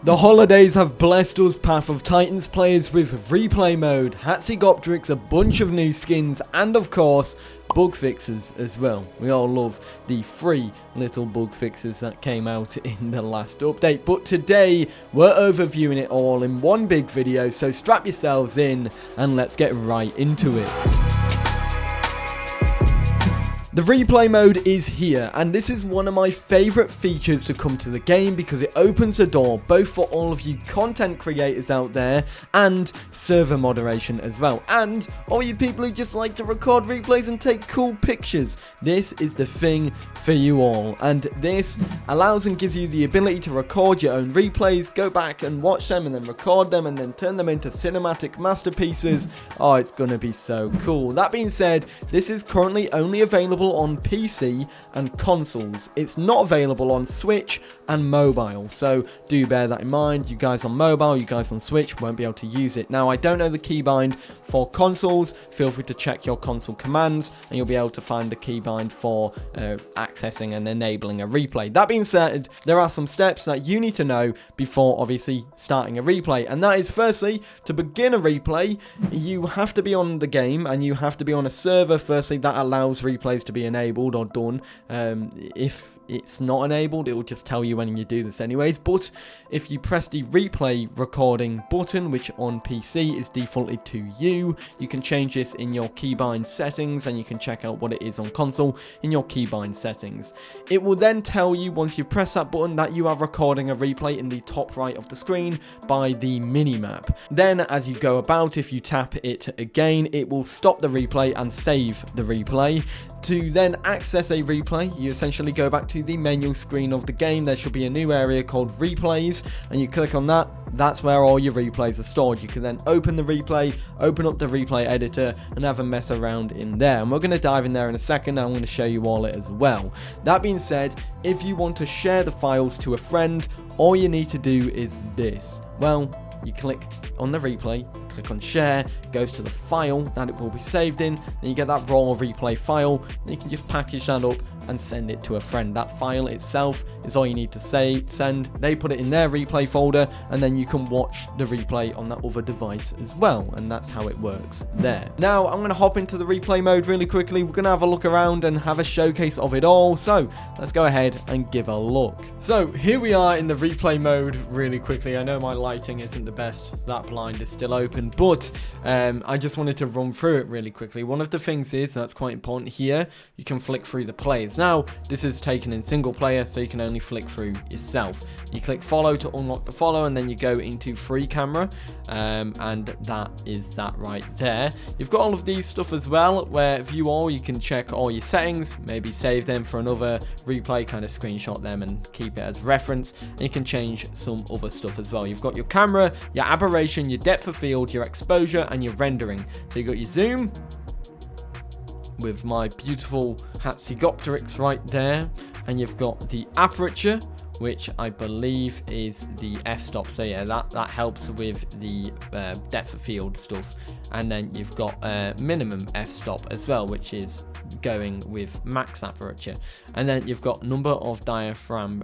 The holidays have blessed us Path of Titans players with replay mode, Hatzegopteryx, a bunch of new skins, and of course, bug fixes as well. We all love the free little bug fixes that came out in the last update. But today, we're overviewing it all in one big video, so strap yourselves in and let's get right into it. The replay mode is here, and this is one of my favourite features to come to the game because it opens the door both for all of you content creators out there and server moderation as well, and all you people who just like to record replays and take cool pictures. This is the thing for you all, and this allows and gives you the ability to record your own replays, go back and watch them and then record them and then turn them into cinematic masterpieces. Oh, it's gonna be so cool. That being said, this is currently only available on PC and consoles. It's not available on Switch and mobile, so do bear that in mind. You guys on mobile, you guys on Switch won't be able to use it. Now, I don't know the keybind for consoles. Feel free to check your console commands and you'll be able to find the keybind for accessing and enabling a replay. That being said, there are some steps that you need to know before obviously starting a replay, and that is firstly, to begin a replay, you have to be on the game and you have to be on a server firstly that allows replays to be enabled or done. If it's not enabled, it will just tell you when you do this anyways. But if you press the replay recording button, which on PC is defaulted to you can change this in your keybind settings, and you can check out what it is on console in your keybind settings. It will then tell you once you press that button that you are recording a replay in the top right of the screen by the minimap. Then as you go about, if you tap it again, it will stop the replay and save the replay. To then access a replay, you essentially go back to the menu screen of the game. There should be a new area called replays, and you click on that. That's where all your replays are stored. You can then open the replay, open up the replay editor, and have a mess around in there. And we're going to dive in there in a second, and I'm going to show you all it as well. That being said, if you want to share the files to a friend, all you need to do is this. Well, you click on the replay, click on share, goes to the file that it will be saved in, then you get that raw replay file, and you can just package that up and send it to a friend. That file itself is all you need to send. They put it in their replay folder, and then you can watch the replay on that other device as well, and that's how it works there. Now, I'm going to hop into the replay mode really quickly. We're going to have a look around and have a showcase of it all, so let's go ahead and give a look. So here we are in the replay mode really quickly. I know my lighting isn't the best, that blind is still open, but I just wanted to run through it really quickly. One of the things is, that's quite important here, you can flick through the plays. Now, this is taken in single player, so you can only flick through yourself. You click follow to unlock the follow, and then you go into free camera, and that is that right there. You've got all of these stuff as well, where view all, you can check all your settings, maybe save them for another replay, kind of screenshot them and keep it as reference, and you can change some other stuff as well. You've got your camera, your aberration, your depth of field, your exposure, and your rendering. So you got your zoom with my beautiful Hatzegopteryx right there, and you've got the aperture, which I believe is the f-stop. So yeah, that helps with the depth of field stuff. And then you've got minimum f-stop as well, which is going with max aperture. And then you've got number of diaphragm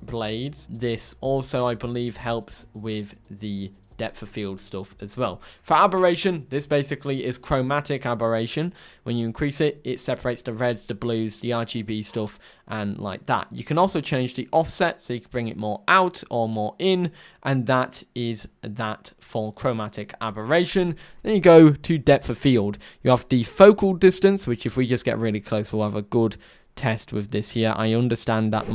blades. This also, I believe, helps with the depth of field stuff as well. For aberration, this basically is chromatic aberration. When you increase it, it separates the reds, the blues, the RGB stuff, and like that. You can also change the offset, so you can bring it more out or more in, and that is that for chromatic aberration. Then you go to depth of field. You have the focal distance, which if we just get really close, we'll have a good test with this here. I understand that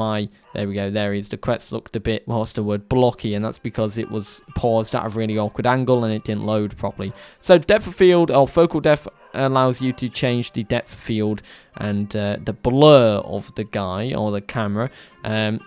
there we go, there is, the quest looked a bit, what's the word, blocky, and that's because it was paused at a really awkward angle and it didn't load properly. So depth of field, or focal depth, allows you to change the depth of field and the blur of the guy or the camera.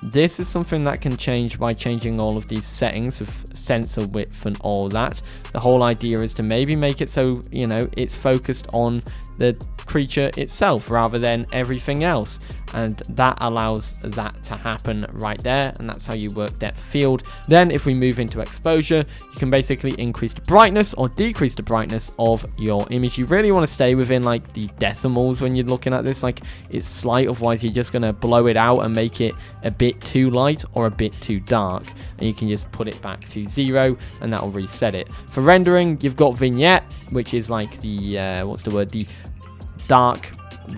This is something that can change by changing all of these settings with sensor width and all that. The whole idea is to maybe make it so, you know, it's focused on the creature itself rather than everything else. and that allows that to happen right there, and that's how you work depth of field. Then if we move into exposure, you can basically increase the brightness or decrease the brightness of your image. You really want to stay within like the decimals when you're looking at this, like it's slight, otherwise you're just going to blow it out and make it a bit too light or a bit too dark, and you can just put it back to 0 and that will reset it. For rendering, you've got vignette, which is like the the dark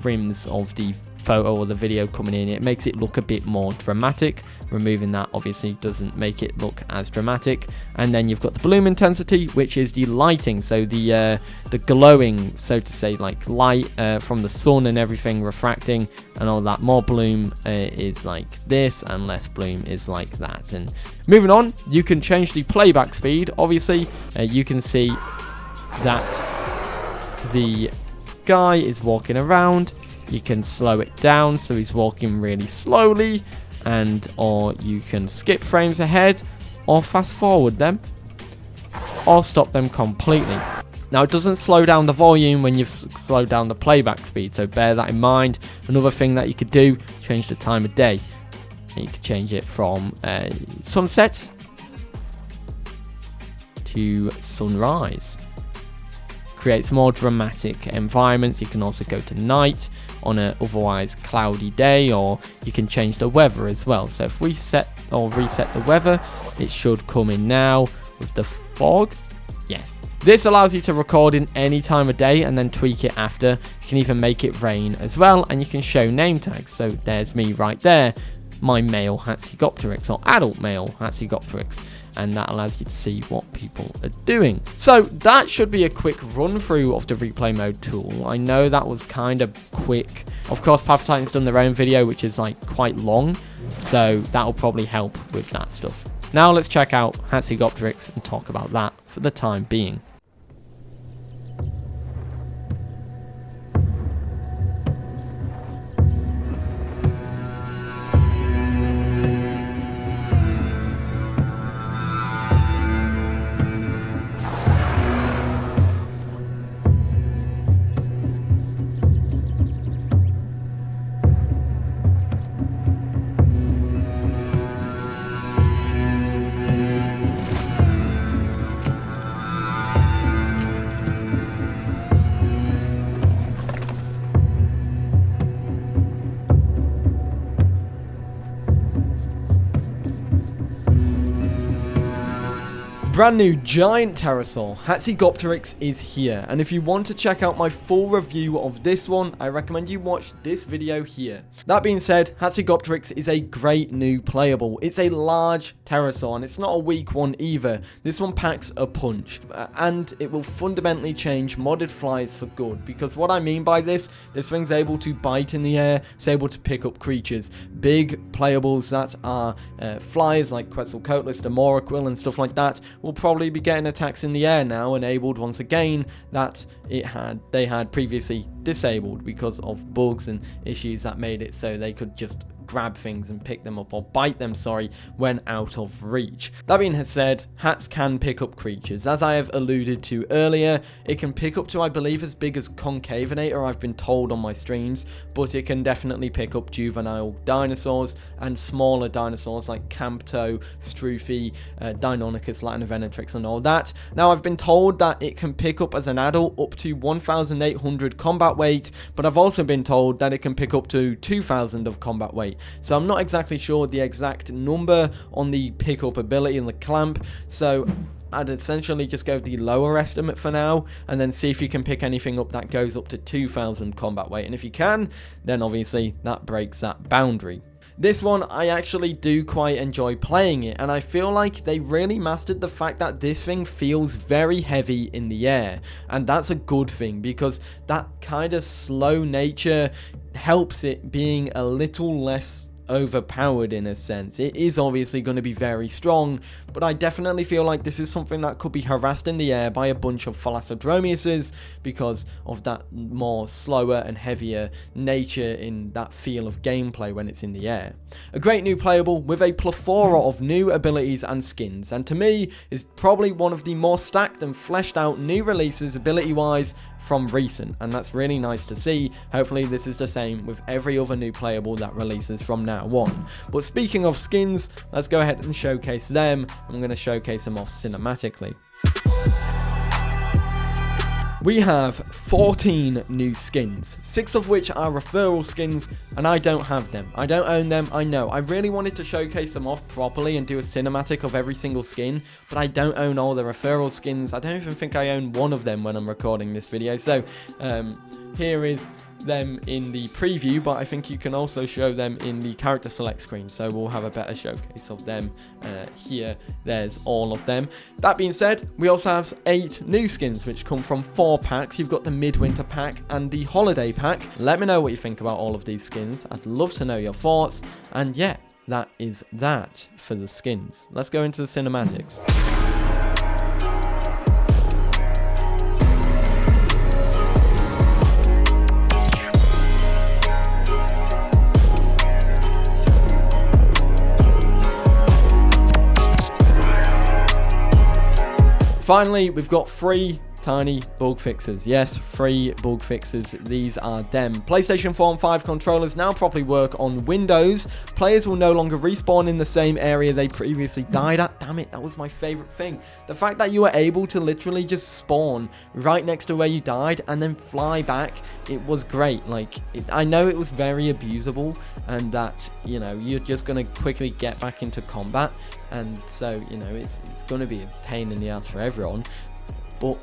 rims of the photo or the video coming in. It makes it look a bit more dramatic. Removing that obviously doesn't make it look as dramatic. And then you've got the bloom intensity, which is the lighting, so the glowing, so to say, like light from the sun and everything refracting and all that. More bloom is like this, and less bloom is like that. And moving on, you can change the playback speed. Obviously you can see that the guy is walking around. You can slow it down so he's walking really slowly, or you can skip frames ahead or fast forward them or stop them completely. Now, it doesn't slow down the volume when you've slowed down the playback speed, so bear that in mind. Another thing that you could do, change the time of day. You could change it from sunset to sunrise. Creates more dramatic environments. You can also go to night on an otherwise cloudy day, or you can change the weather as well. So if we set or reset the weather, it should come in now with the fog. Yeah, this allows you to record in any time of day and then tweak it after. You can even make it rain as well, and you can show name tags. So there's me right there, my male Hatzegopteryx, or adult male Hatzegopteryx, and that allows you to see what people are doing. So that should be a quick run through of the replay mode tool. I know that was kind of quick. Of course, Path of Titan's done their own video, which is like quite long, so that'll probably help with that stuff. Now let's check out Hatzegopteryx and talk about that for the time being. Brand new giant pterosaur, Hatzegopteryx, is here, and if you want to check out my full review of this one, I recommend you watch this video here. That being said, Hatzegopteryx is a great new playable. It's a large pterosaur, and it's not a weak one either. This one packs a punch, and it will fundamentally change modded flies for good, because what I mean by this thing's able to bite in the air, it's able to pick up creatures. Big playables that are flies like Quetzalcoatlus, Demoraquil, and stuff like that will probably be getting attacks in the air now, enabled once again that they had previously disabled because of bugs and issues that made it so they could just grab things and pick them up, or bite them, sorry, when out of reach. That being said, hats can pick up creatures. As I have alluded to earlier, it can pick up to, I believe, as big as Concavenator, I've been told on my streams, but it can definitely pick up juvenile dinosaurs and smaller dinosaurs like Campto, Strufy, Deinonychus, Latinovenatrix, and all that. Now, I've been told that it can pick up as an adult up to 1,800 combat weight, but I've also been told that it can pick up to 2,000 of combat weight. So I'm not exactly sure the exact number on the pickup ability and the clamp, so I'd essentially just go with the lower estimate for now, and then see if you can pick anything up that goes up to 2,000 combat weight, and if you can, then obviously that breaks that boundary. This one, I actually do quite enjoy playing it, and I feel like they really mastered the fact that this thing feels very heavy in the air, and that's a good thing, because that kind of slow nature helps it being a little less overpowered in a sense. It is obviously going to be very strong, but I definitely feel like this is something that could be harassed in the air by a bunch of Thalassodromiuses because of that more slower and heavier nature in that feel of gameplay when it's in the air. A great new playable with a plethora of new abilities and skins, and to me is probably one of the more stacked and fleshed out new releases ability wise from recent, and that's really nice to see. Hopefully this is the same with every other new playable that releases from now on. But speaking of skins, let's go ahead and showcase them. I'm going to showcase them off cinematically. We have 14 new skins, 6 of which are referral skins, and I don't have them. I don't own them, I know. I really wanted to showcase them off properly and do a cinematic of every single skin, but I don't own all the referral skins. I don't even think I own one of them when I'm recording this video. So here is them in the preview, but I think you can also show them in the character select screen, so we'll have a better showcase of them here. There's all of them. That being said, we also have 8 new skins which come from 4 packs. You've got the midwinter pack and the holiday pack. Let me know what you think about all of these skins. I'd love to know your thoughts, and yeah, that is that for the skins. Let's go into the cinematics. Finally, we've got 3 tiny bug fixes. Yes, 3 bug fixes. These are them. PlayStation 4 and 5 controllers now properly work on Windows. Players will no longer respawn in the same area they previously died at. Damn it, that was my favorite thing. The fact that you were able to literally just spawn right next to where you died and then fly back, it was great. Like, I know it was very abusable and that, you know, you're just going to quickly get back into combat. And so, you know, it's going to be a pain in the ass for everyone. But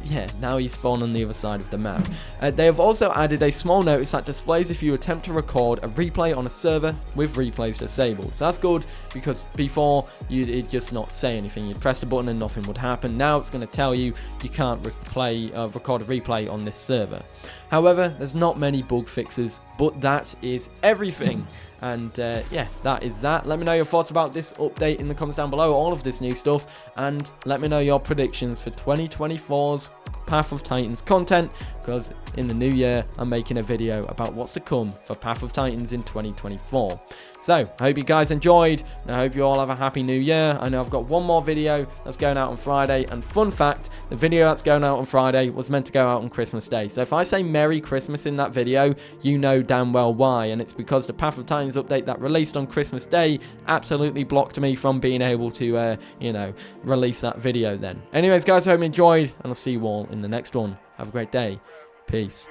yeah, now you spawn on the other side of the map. They have also added a small notice that displays if you attempt to record a replay on a server with replays disabled. So that's good, because before it'd just not say anything. You'd press the button and nothing would happen. Now it's going to tell you you can't record a replay on this server. However, there's not many bug fixes, but that is everything. And yeah, that is that. Let me know your thoughts about this update in the comments down below, all of this new stuff, and let me know your predictions for 2024's Path of Titans content, because in the new year I'm making a video about what's to come for Path of Titans in 2024. So I hope you guys enjoyed, and I hope you all have a happy new year. I know I've got one more video that's going out on Friday, and fun fact, the video that's going out on Friday was meant to go out on Christmas Day. So if I say Merry Christmas in that video, you know damn well why, and it's because the Path of Titans update that released on Christmas Day absolutely blocked me from being able to you know, release that video then. Anyways guys, I hope you enjoyed, and I'll see you all in the next one. Have a great day. Peace.